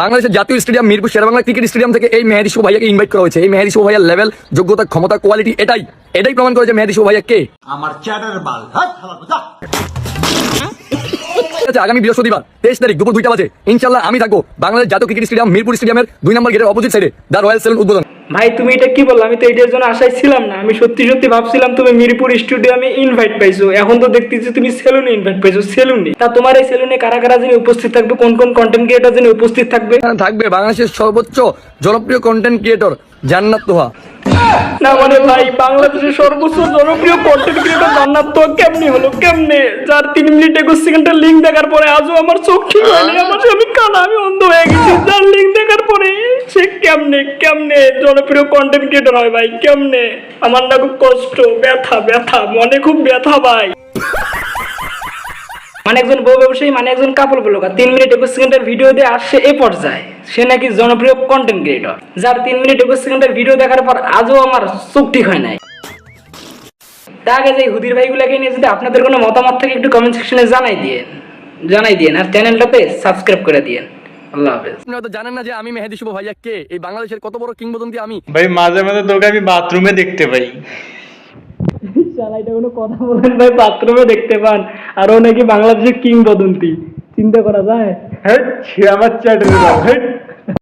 বাংলাদেশের জাতীয় stadium Mirpur Sher-e-Bangla cricket stadium থেকে এই মেহেদী শুভ ভাইয়াকে ইনভাইট করা হয়েছে। এই মেহেদী শুভ ভাইয়ার লেভেল, যোগ্যতা, ক্ষমতা, কোয়ালিটি এটাই প্রমাণ করেছে মেহেদী শুভ ভাইয়া কে। আমার চ্যাটার বাল আগামী বৃহস্পতিবার 23 তারিখ দুপুর 2টা বাজে ইনশাল্লাহ আমি থাকবো বাংলাদেশ জাতীয় ক্রিকেট স্টেডিয়াম মিরপুর স্টেডিয়ামের 2 নম্বর গেটের অপোজিট সাইডে দা রয়্যাল সেলুন উদ্বোধন। ভাই তুমি এটা কি বললো? আমি তো এটার জন্য আশায় ছিলাম না। আমি সত্যি সত্যি ভাবছিলাম তুমি মিরপুর স্টেডিয়ামে ইনভাইট পাইছো, এখন তো দেখতেছি তুমি সেলুনে ইনভাইট পাইছো। সেলুনে তা তোমার এই সেলুনে কারা কারা যিনি উপস্থিত থাকবে, কোন কোন কন্টেন্ট ক্রিয়েটর যিনি উপস্থিত থাকবে? থাকবে বাংলাদেশের সর্বোচ্চ জনপ্রিয় কন্টেন্ট ক্রিয়েটর জান্নাত তোহা। না মানে ভাই, বাংলাদেশের সর্বোচ্চ জনপ্রিয় কন্টেন্ট ক্রিয়েটর জান্নাত তো কেমনে হলো? কেমনে? যার 3 মিনিট 21 সেকেন্ডের লিঙ্ক দেখার পরে আজও আমার চোখ ঠিক হয়নি, আমি কানা, আমি অন্ধ হয়ে গেছি। যার লিঙ্ক দেখার পরে সে কেমনে জনপ্রিয় কন্টেন্ট ক্রিয়েটর হয় ভাই? কেমনে? আমার না খুব কষ্ট, ব্যথা মনে খুব ব্যথা ভাই। মানে একজন বউ ব্যবসায়ী, মানে একজন কাপড় ব্লগার 3 মিনিট 21 সেকেন্ডের ভিডিও দিয়ে আসছে এ পর্যায়ে, সে নাকি জনপ্রিয় কন্টেন্ট ক্রিয়েটর, যার 3 মিনিট 21 সেকেন্ডের ভিডিও দেখার পর আজও আমার চোখ ঠিক হয় নাই। তার আগে যে হুদির ভাইগুলোকে নিয়ে যদি আপনাদের কোনো মতামত থাকে একটু কমেন্ট সেকশনে জানাই দিয়েন আর চ্যানেলটাতে সাবস্ক্রাইব করে দিয়েন। আল্লাহ হাফেজ। আপনারা তো জানেন না যে আমি মেহেদী শুভ ভাইয়া কে, এই বাংলাদেশের কত বড় কিংবদন্তি আমি। ভাই মাঝে মাঝে তোকে আমি বাথরুমে দেখতে পাই। শালা এটা কোনো কথা বলেন ভাই? বাথরুমে দেখতে পান আর ও নাকি বাংলাদেশের কিংবদন্তি, চিন্তা করা যায়? হ্যাঁ, সে আমার চ্যাটার বাল।